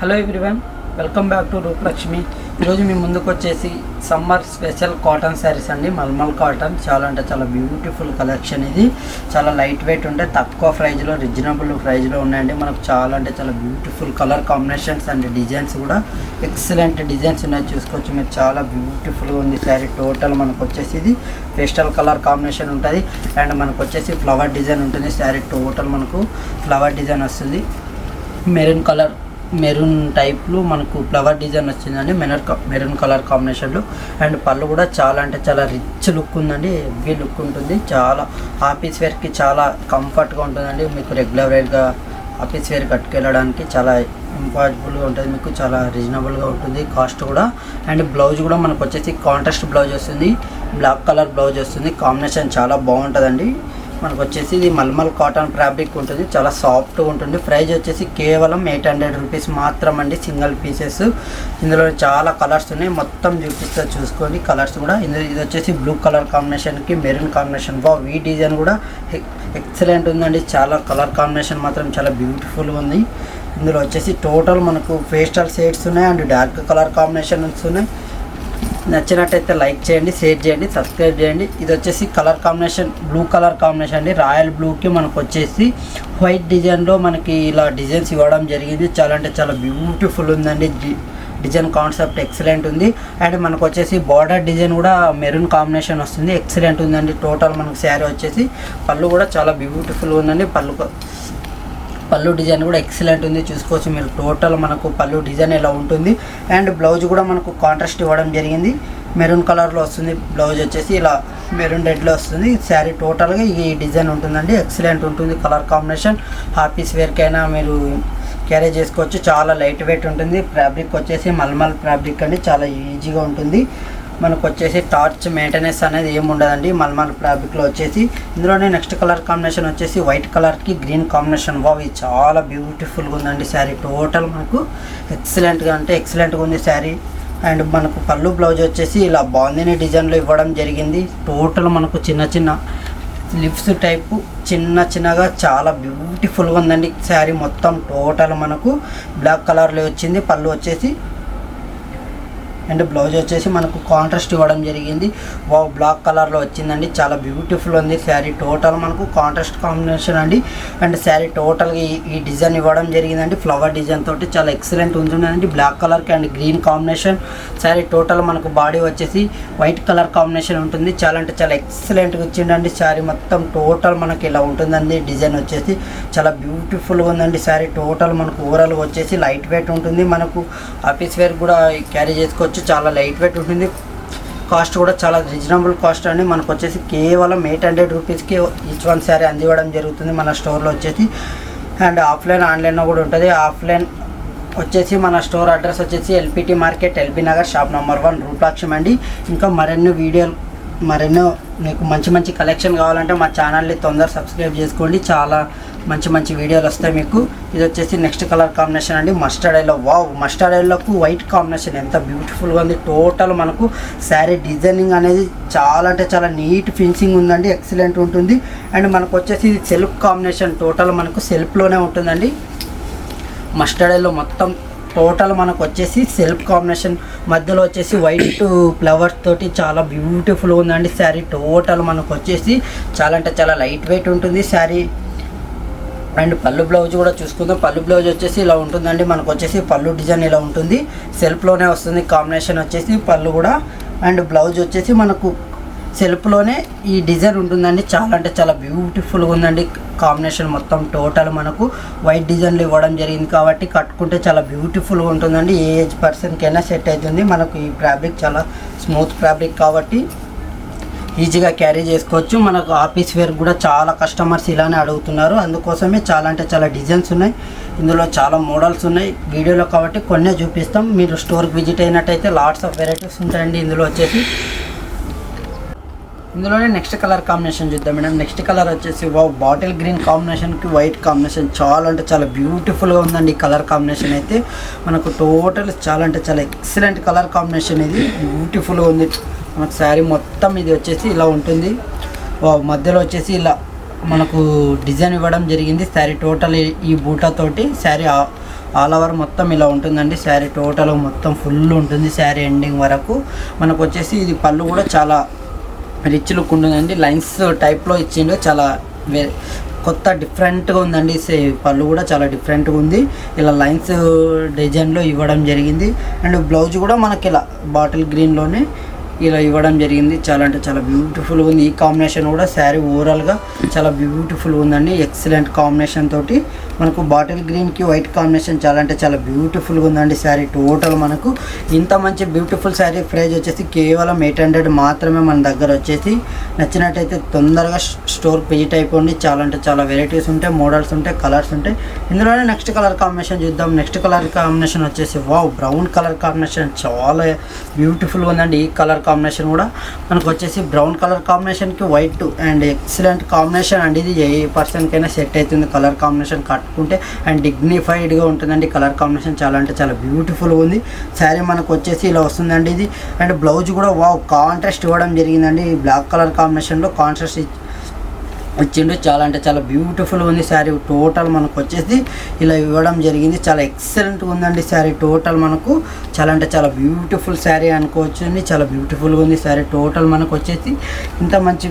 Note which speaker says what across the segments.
Speaker 1: Hello everyone, welcome back to Rupalakshmi. ఈరోజు మీ ముందుకు వచ్చేసి సమ్మర్ స్పెషల్ కాటన్ శారీస్ అండి. మల్మల్ కాటన్ చాలా అంటే చాలా బ్యూటిఫుల్ కలెక్షన్. ఇది చాలా లైట్ వెయిట్ ఉంటే తక్కువ ప్రైజ్లో రీజనబుల్ ప్రైజ్లో ఉన్నాయండి. మనకు చాలా అంటే చాలా beautiful colour combinations and designs కూడా ఎక్సలెంట్ డిజైన్స్ ఉన్నాయి. చూసుకోవచ్చు మీరు, చాలా బ్యూటిఫుల్గా ఉంది శారీ. టోటల్ మనకు వచ్చేసి ఇది పేస్టల్ కలర్ కాంబినేషన్ ఉంటుంది అండ్ మనకు వచ్చేసి ఫ్లవర్ డిజైన్ ఉంటుంది. శారీ టోటల్ మనకు ఫ్లవర్ డిజైన్ వస్తుంది. మెరూన్ టైప్లో మనకు ఫ్లవర్ డిజైన్ వచ్చిందండి, మెరూన్ కలర్ కాంబినేషన్లో. అండ్ పళ్ళు కూడా చాలా అంటే చాలా రిచ్ లుక్ ఉందండి, హెవీ లుక్ ఉంటుంది. చాలా ఆఫీస్ వేర్కి చాలా కంఫర్ట్గా ఉంటుందండి. మీకు రెగ్యులర్ వేర్గా ఆఫీస్ వేర్ కట్టుకెళ్ళడానికి చాలా ఇంపాసిబుల్గా ఉంటుంది. మీకు చాలా రీజనబుల్గా ఉంటుంది కాస్ట్ కూడా. అండ్ బ్లౌజ్ కూడా మనకు వచ్చేసి కాంట్రాస్ట్ బ్లౌజ్ వస్తుంది, బ్లాక్ కలర్ బ్లౌజ్ వస్తుంది. కాంబినేషన్ చాలా బాగుంటుందండి. మనకు వచ్చేసి ఇది మల్మల్ కాటన్ ఫ్యాబ్రిక్ ఉంటుంది, చాలా సాఫ్ట్గా ఉంటుంది. ప్రైస్ వచ్చేసి కేవలం 800 రూపీస్ మాత్రం అండి, సింగిల్ పీసెస్. ఇందులో చాలా కలర్స్ ఉన్నాయి, మొత్తం చూపిస్తా చూసుకోండి కలర్స్ కూడా. ఇది వచ్చేసి బ్లూ కలర్ కాంబినేషన్కి మెరూన్ కాంబినేషన్. ఈ డిజైన్ కూడా ఎక్సలెంట్ ఉందండి. చాలా కలర్ కాంబినేషన్ మాత్రం చాలా బ్యూటిఫుల్గా ఉంది. ఇందులో వచ్చేసి టోటల్ మనకు పేస్టల్ షేడ్స్ ఉన్నాయి అండ్ డార్క్ కలర్ కాంబినేషన్స్ ఉన్నాయి. నచ్చినట్టయితే లైక్ చేయండి, షేర్ చేయండి, సబ్స్క్రైబ్ చేయండి. ఇది వచ్చేసి colour combination blue colour combination అండి. రాయల్ బ్లూకి మనకు వచ్చేసి వైట్ డిజైన్లో మనకి ఇలా డిజైన్స్ ఇవ్వడం జరిగింది. చాలా అంటే చాలా బ్యూటిఫుల్ ఉందండి. డిజైన్ కాన్సెప్ట్ ఎక్సలెంట్ ఉంది. అండ్ మనకు వచ్చేసి బార్డర్ డిజైన్ కూడా మెరూన్ కాంబినేషన్ వస్తుంది, ఎక్సలెంట్ ఉందండి. టోటల్ మనకు శారీ వచ్చేసి పళ్ళు కూడా చాలా బ్యూటిఫుల్గా ఉందండి. పళ్ళు డిజైన్ కూడా ఎక్సలెంట్ ఉంది, చూసుకోవచ్చు మీరు. టోటల్ మనకు పళ్ళు డిజైన్ ఇలా ఉంటుంది. అండ్ బ్లౌజ్ కూడా మనకు కాంట్రాస్ట్ ఇవ్వడం జరిగింది, మెరూన్ కలర్లో వస్తుంది. బ్లౌజ్ వచ్చేసి ఇలా మెరూన్ రెడ్లో వస్తుంది. శారీ టోటల్గా ఈ డిజైన్ ఉంటుందండి, ఎక్సలెంట్ ఉంటుంది. కలర్ కాంబినేషన్ ఆఫీస్ వేర్కైనా మీరు క్యారీ చేసుకోవచ్చు. చాలా లైట్ వెయిట్ ఉంటుంది. ఫ్యాబ్రిక్ వచ్చేసి మల్మల్ ఫ్యాబ్రిక్ అండి, చాలా ఈజీగా ఉంటుంది. మనకు వచ్చేసి టార్చ్ మెయింటెనెన్స్ అనేది ఏమి ఉండదండి మల్మల్ ఫ్యాబ్రిక్లో వచ్చేసి. ఇందులోనే నెక్స్ట్ కలర్ కాంబినేషన్ వచ్చేసి వైట్ కలర్కి గ్రీన్ కాంబినేషన్. ఇది చాలా బ్యూటిఫుల్గా ఉందండి శారీ. టోటల్ మనకు ఎక్సలెంట్గా అంటే ఎక్సలెంట్గా ఉంది శారీ. అండ్ మనకు పళ్ళు బ్లౌజ్ వచ్చేసి ఇలా బాందిని డిజైన్లో ఇవ్వడం జరిగింది. టోటల్ మనకు చిన్న చిన్న లిప్స్ టైపు చిన్నగా చాలా బ్యూటిఫుల్గా ఉందండి శారీ మొత్తం. టోటల్ మనకు బ్లాక్ కలర్లో వచ్చింది. పళ్ళు వచ్చేసి అండ్ బ్లౌజ్ వచ్చేసి మనకు కాంట్రాస్ట్ ఇవ్వడం జరిగింది. బ్లాక్ కలర్లో వచ్చిందండి, చాలా బ్యూటిఫుల్ ఉంది శారీ. టోటల్ మనకు కాంట్రాస్ట్ కాంబినేషన్ అండి. అండ్ శారీ టోటల్గా ఈ డిజైన్ ఇవ్వడం జరిగిందండి, ఫ్లవర్ డిజైన్ తోటి చాలా ఎక్సలెంట్ ఉంటుందండి. బ్లాక్ కలర్కి and green combination. Sari total మనకు బాడీ వచ్చేసి వైట్ కలర్ కాంబినేషన్ ఉంటుంది. చాలా అంటే చాలా ఎక్సలెంట్గా వచ్చిందండి శారీ మొత్తం. టోటల్ మనకి ఇలా ఉంటుందండి డిజైన్ వచ్చేసి. చాలా బ్యూటిఫుల్గా ఉందండి శారీ. టోటల్ మనకు ఓవరాల్గా వచ్చేసి లైట్ వెయిట్ ఉంటుంది. మనకు ఆఫీస్ వేర్ కూడా క్యారీ చేసుకోవచ్చు, చాలా లైట్ వెయిట్ ఉంటుంది. కాస్ట్ కూడా చాలా రీజనబుల్ కాస్ట్ అండి. మనకు వచ్చేసి కేవలం 800 రూపీస్కి ఈచ్ వన్ శారీ అందివ్వడం జరుగుతుంది మన స్టోర్లో వచ్చేసి. అండ్ ఆఫ్లైన్ ఆన్లైన్లో కూడా ఉంటుంది. ఆఫ్లైన్ వచ్చేసి మన స్టోర్ అడ్రస్ వచ్చేసి LPT market, LB Nagar, shop number 1, Rupalakshmi అండి. ఇంకా మరెన్నో మీకు మంచి కలెక్షన్ కావాలంటే మా ఛానల్ని తొందరగా సబ్స్క్రైబ్ చేసుకోండి. చాలా మంచి వీడియోలు వస్తాయి మీకు. ఇది వచ్చేసి నెక్స్ట్ కలర్ కాంబినేషన్ అండి, మస్టర్డ్ ఎల్లో. మస్టర్డ్ ఎల్లోకు వైట్ కాంబినేషన్ ఎంత బ్యూటిఫుల్గా ఉంది. టోటల్ మనకు శారీ డిజైనింగ్ అనేది చాలా అంటే చాలా నీట్ ఫినిషింగ్ ఉందండి, ఎక్సలెంట్ ఉంటుంది. అండ్ మనకు వచ్చేసి సెల్ఫ్ కాంబినేషన్. టోటల్ మనకు సెల్ఫ్లోనే ఉంటుందండి మస్టర్డ్ ఎల్లో మొత్తం. టోటల్ మనకు వచ్చేసి సెల్ఫ్ కాంబినేషన్, మధ్యలో వచ్చేసి వైట్ ఫ్లవర్స్ తోటి చాలా బ్యూటిఫుల్గా ఉందండి శారీ. టోటల్ మనకు వచ్చేసి చాలా అంటే చాలా లైట్ వెయిట్ ఉంటుంది శారీ. అండ్ పళ్ళు బ్లౌజ్ కూడా చూసుకుందాం. పళ్ళు బ్లౌజ్ వచ్చేసి ఇలా ఉంటుందండి. మనకు వచ్చేసి పళ్ళు డిజైన్ ఇలా ఉంటుంది, సెల్ఫ్లోనే వస్తుంది కాంబినేషన్ వచ్చేసి పళ్ళు కూడా. అండ్ బ్లౌజ్ వచ్చేసి మనకు సెల్ఫ్లోనే ఈ డిజైన్ ఉంటుందండి. చాలా అంటే చాలా బ్యూటిఫుల్గా ఉందండి కాంబినేషన్ మొత్తం. టోటల్ మనకు వైట్ డిజైన్లు ఇవ్వడం జరిగింది కాబట్టి కట్టుకుంటే చాలా బ్యూటిఫుల్గా ఉంటుందండి. ఏ ఏజ్ పర్సన్కైనా సెట్ అవుతుంది. మనకు ఈ ఫ్యాబ్రిక్ చాలా స్మూత్ ఫ్యాబ్రిక్ కాబట్టి ఈజీగా క్యారీ చేసుకోవచ్చు. మనకు ఆఫీస్ వేర్ కూడా చాలా కస్టమర్స్ ఇలానే అడుగుతున్నారు, అందుకోసమే చాలా అంటే చాలా డిజైన్స్ ఉన్నాయి. ఇందులో చాలా మోడల్స్ ఉన్నాయి వీడియోలో కాబట్టి కొన్నే చూపిస్తాం. మీరు స్టోర్కి విజిట్ అయినట్టయితే లాట్స్ ఆఫ్ వెరైటీస్ ఉంటాయండి. ఇందులోనే నెక్స్ట్ కలర్ కాంబినేషన్ చూద్దాం మేడం. నెక్స్ట్ కలర్ వచ్చేసి బాటిల్ గ్రీన్ కాంబినేషన్కి వైట్ కాంబినేషన్. చాలా అంటే చాలా బ్యూటిఫుల్గా ఉందండి ఈ కలర్ కాంబినేషన్ అయితే. మనకు టోటల్ చాలా అంటే చాలా ఎక్సలెంట్ కలర్ కాంబినేషన్. ఇది బ్యూటిఫుల్గా ఉంది. మనకు శారీ మొత్తం ఇది వచ్చేసి ఇలా ఉంటుంది. మధ్యలో వచ్చేసి ఇలా మనకు డిజైన్ ఇవ్వడం జరిగింది. శారీ టోటల్ ఈ బూటాతోటి శారీ ఆల్ ఓవర్ మొత్తం ఇలా ఉంటుందండి శారీ. టోటల్ మొత్తం ఫుల్ ఉంటుంది శారీ ఎండింగ్ వరకు. మనకు వచ్చేసి ఇది పళ్ళు కూడా చాలా రిచ్ లుక్ ఉంటుందండి. లైన్స్ టైప్లో ఇచ్చిండు, చాలా కొత్త డిఫరెంట్గా ఉందండి. పళ్ళు కూడా చాలా డిఫరెంట్గా ఉంది, ఇలా లైన్స్ డిజైన్లో ఇవ్వడం జరిగింది. అండ్ బ్లౌజ్ కూడా మనకి ఇలా బాటిల్ గ్రీన్లోనే ఇలా ఇవ్వడం జరిగింది. చాలా అంటే చాలా బ్యూటిఫుల్గా ఉంది. ఈ కాంబినేషన్ కూడా శారీ ఓవరాల్గా చాలా బ్యూటిఫుల్గా ఉందండి. ఎక్సలెంట్ కాంబినేషన్ తోటి మనకు బాటిల్ గ్రీన్కి వైట్ కాంబినేషన్ చాలా అంటే చాలా బ్యూటిఫుల్గా ఉందండి శారీ. టోటల్ మనకు ఇంత మంచి బ్యూటిఫుల్ శారీ ప్రైస్ వచ్చేసి కేవలం 800 మాత్రమే మన దగ్గర వచ్చేసి. నచ్చినట్టయితే తొందరగా స్టోర్కి విజిట్ అయిపోండి. చాలా అంటే చాలా వెరైటీస్ ఉంటాయి, మోడల్స్ ఉంటాయి, కలర్స్ ఉంటాయి. ఇందులోనే నెక్స్ట్ కలర్ కాంబినేషన్ చూద్దాం. నెక్స్ట్ కలర్ కాంబినేషన్ వచ్చేసి వావ్, బ్రౌన్ కలర్ కాంబినేషన్ చాలా బ్యూటిఫుల్గా ఉందండి. ఈ కలర్ కాంబినేషన్ కూడా మనకు వచ్చేసి బ్రౌన్ కలర్ కాంబినేషన్కి వైట్ అండ్ ఎక్సలెంట్ కాంబినేషన్ అండి. ఇది ఏ పర్సన్కైనా సెట్ అవుతుంది కలర్ కాంబినేషన్ కట్టుకుంటే, అండ్ డిగ్నిఫైడ్గా ఉంటుందండి. కలర్ కాంబినేషన్ చాలా అంటే చాలా బ్యూటిఫుల్గా ఉంది. శారీ మనకు వచ్చేసి ఇలా వస్తుందండి ఇది. అండ్ బ్లౌజ్ కూడా వావ్ కాంట్రాస్ట్ ఇవ్వడం జరిగిందండి. బ్లాక్ కలర్ కాంబినేషన్లో కాంట్రాస్ట్ వచ్చిండు. చాలా అంటే చాలా బ్యూటిఫుల్ ఉంది శారీ. టోటల్ మనకు వచ్చేసి ఇలా ఇవ్వడం జరిగింది. చాలా ఎక్సలెంట్గా ఉందండి శారీ. టోటల్ మనకు చాలా అంటే చాలా బ్యూటిఫుల్ శారీ అనుకోవచ్చు అండి. చాలా బ్యూటిఫుల్గా ఉంది శారీ. టోటల్ మనకు వచ్చేసి ఇంత మంచి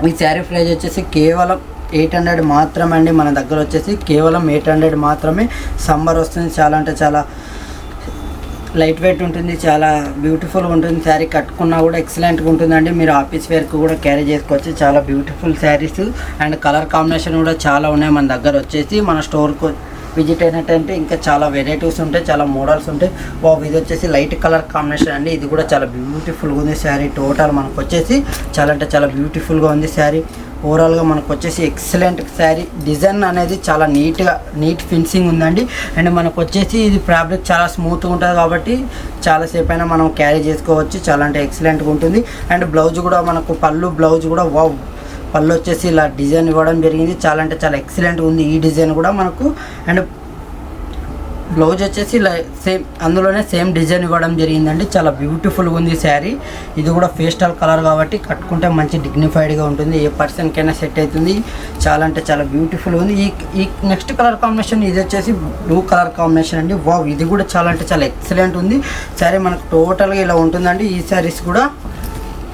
Speaker 1: ఈ శారీ ప్రైస్ వచ్చేసి కేవలం 800 మాత్రమే అండి. మన దగ్గర వచ్చేసి కేవలం 800 మాత్రమే. సమ్మర్ వస్తుంది, చాలా అంటే చాలా లైట్ వెయిట్ ఉంటుంది, చాలా బ్యూటిఫుల్గా ఉంటుంది శారీ. కట్టుకున్నా కూడా ఎక్సలెంట్గా ఉంటుందండి. మీరు ఆఫీస్ వేర్కి కూడా క్యారీ చేసుకోవచ్చు. చాలా beautiful saris and colour combination కూడా చాలా ఉన్నాయి మన దగ్గర వచ్చేసి. మన స్టోర్కు విజిట్ అయినట్టంటే ఇంకా చాలా వెరైటీస్ ఉంటాయి, చాలా మోడల్స్ ఉంటాయి. ఇది వచ్చేసి లైట్ కలర్ కాంబినేషన్ అండి. ఇది కూడా చాలా బ్యూటిఫుల్గా ఉంది శారీ. టోటల్ మనకు వచ్చేసి చాలా అంటే చాలా బ్యూటిఫుల్గా ఉంది శారీ. ఓవరాల్గా మనకు వచ్చేసి ఎక్సలెంట్ శారీ. డిజైన్ అనేది చాలా నీట్ ఫినిషింగ్ ఉందండి. అండ్ మనకు వచ్చేసి ఇది ఫ్యాబ్రిక్ చాలా స్మూత్గా ఉంటుంది కాబట్టి చాలాసేపు అయినా మనం క్యారీ చేసుకోవచ్చు. చాలా అంటే ఎక్సలెంట్గా ఉంటుంది. అండ్ బ్లౌజ్ కూడా మనకు బ్లౌజ్ కూడా వావ్, పళ్ళు వచ్చేసి ఇలా డిజైన్ ఇవ్వడం జరిగింది. చాలా అంటే చాలా ఎక్సలెంట్గా ఉంది ఈ డిజైన్ కూడా మనకు. అండ్ బ్లౌజ్ వచ్చేసి ఇలా అందులోనే సేమ్ డిజైన్ ఇవ్వడం జరిగిందండి. చాలా బ్యూటిఫుల్గా ఉంది శారీ. ఇది కూడా పేస్టల్ కలర్ కాబట్టి కట్టుకుంటే మంచి డిగ్నిఫైడ్గా ఉంటుంది, ఏ పర్సన్కైనా సెట్ అవుతుంది. చాలా అంటే చాలా బ్యూటిఫుల్గా ఉంది. ఈ నెక్స్ట్ కలర్ కాంబినేషన్ ఇది వచ్చేసి బ్లూ కలర్ కాంబినేషన్ అండి. వావ్, ఇది కూడా చాలా అంటే చాలా ఎక్సలెంట్ ఉంది శారీ. మనకు టోటల్గా ఇలా ఉంటుందండి. ఈ శారీస్ కూడా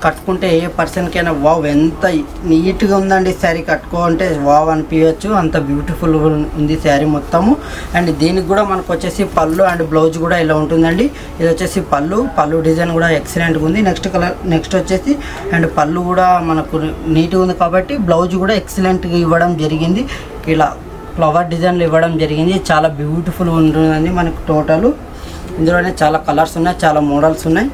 Speaker 1: కట్టుకుంటే ఏ పర్సన్కైనా వావ్ ఎంత నీట్గా ఉందండి శారీ. కట్టుకుంటే వావ్ అనిపించవచ్చు, అంత బ్యూటిఫుల్ ఉంది శారీ మొత్తము. అండ్ దీనికి కూడా మనకు వచ్చేసి పళ్ళు అండ్ బ్లౌజ్ కూడా ఇలా ఉంటుందండి. ఇది వచ్చేసి పళ్ళు డిజైన్ కూడా ఎక్సలెంట్గా ఉంది. నెక్స్ట్ వచ్చేసి అండ్ పళ్ళు కూడా మనకు నీట్గా ఉంది కాబట్టి బ్లౌజ్ కూడా ఎక్సలెంట్గా ఇవ్వడం జరిగింది. ఇలా ఫ్లవర్ డిజైన్లు ఇవ్వడం జరిగింది. చాలా బ్యూటిఫుల్ ఉంటుందండి మనకు టోటల్. ఇందులోనే చాలా కలర్స్ ఉన్నాయి, చాలా మోడల్స్ ఉన్నాయి.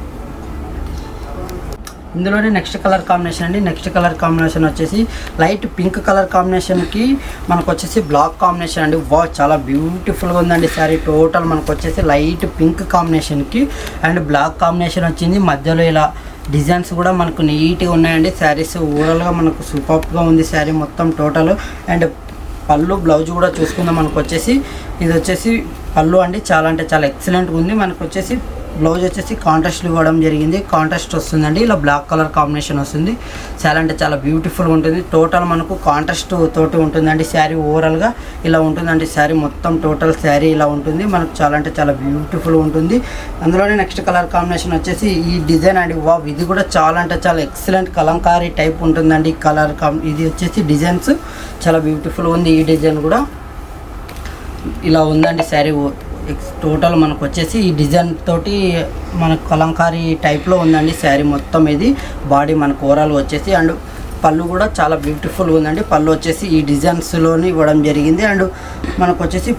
Speaker 1: ఇందులోనే నెక్స్ట్ కలర్ కాంబినేషన్ అండి. నెక్స్ట్ కలర్ కాంబినేషన్ వచ్చేసి లైట్ పింక్ కలర్ కాంబినేషన్కి మనకు వచ్చేసి బ్లాక్ కాంబినేషన్ అండి. చాలా బ్యూటిఫుల్గా ఉందండి శారీ. టోటల్ మనకు వచ్చేసి లైట్ పింక్ కాంబినేషన్కి అండ్ బ్లాక్ కాంబినేషన్ వచ్చింది. మధ్యలో ఇలా డిజైన్స్ కూడా మనకు నీట్గా ఉన్నాయండి. శారీస్ ఓవరాల్గా మనకు సూపర్గా ఉంది శారీ మొత్తం టోటల్. అండ్ బ్లౌజ్ కూడా చూసుకుందాం. మనకు వచ్చేసి ఇది వచ్చేసి పళ్ళు అండి. చాలా అంటే చాలా ఎక్సలెంట్గా ఉంది. మనకు వచ్చేసి బ్లౌజ్ వచ్చేసి కాంట్రాస్ట్ ఇవ్వడం జరిగింది. కాంట్రాస్ట్ వస్తుందండి, ఇలా బ్లాక్ కలర్ కాంబినేషన్ వస్తుంది. చాలా అంటే చాలా బ్యూటిఫుల్గా ఉంటుంది. టోటల్ మనకు కాంట్రాస్ట్ తోటి ఉంటుందండి శారీ. ఓవరాల్గా ఇలా ఉంటుందండి శారీ మొత్తం. టోటల్ శారీ ఇలా ఉంటుంది మనకు. చాలా అంటే చాలా బ్యూటిఫుల్గా ఉంటుంది. అందులోనే నెక్స్ట్ కలర్ కాంబినేషన్ వచ్చేసి ఈ డిజైన్ అండి. వావ్, ఇది కూడా చాలా అంటే చాలా ఎక్సలెంట్ కలంకారీ టైప్ ఉంటుందండి కలర్. ఇది వచ్చేసి డిజైన్స్ చాలా బ్యూటిఫుల్గా ఉంది. ఈ డిజైన్ కూడా ఇలా ఉందండి శారీ. టోటల్ మనకు వచ్చేసి ఈ డిజైన్ తోటి మనకు కలంకారీ టైప్లో ఉందండి శారీ మొత్తం. ఇది బాడీ మనకు ఓవరాల్ వచ్చేసి. అండ్ పళ్ళు కూడా చాలా బ్యూటిఫుల్గా ఉందండి. పళ్ళు వచ్చేసి ఈ డిజైన్స్లోని ఇవ్వడం జరిగింది. అండ్ మనకు వచ్చేసి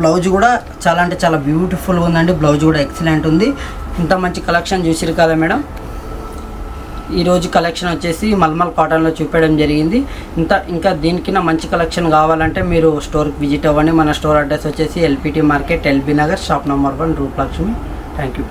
Speaker 1: బ్లౌజ్ కూడా చాలా అంటే చాలా బ్యూటిఫుల్గా ఉందండి. బ్లౌజ్ కూడా ఎక్సలెంట్ ఉంది. ఇంత మంచి కలెక్షన్ చూసిరు కదా మేడం. ఈరోజు కలెక్షన్ వచ్చేసి మల్మల్ కాటన్లో చూపించడం జరిగింది. ఇంకా దీనికన్నా మంచి కలెక్షన్ కావాలంటే మీరు స్టోర్కి విజిట్ అవ్వండి. మన స్టోర్ అడ్రస్ వచ్చేసి LPT market, LB Nagar, shop number 1, Rupalakshmi. Thank you.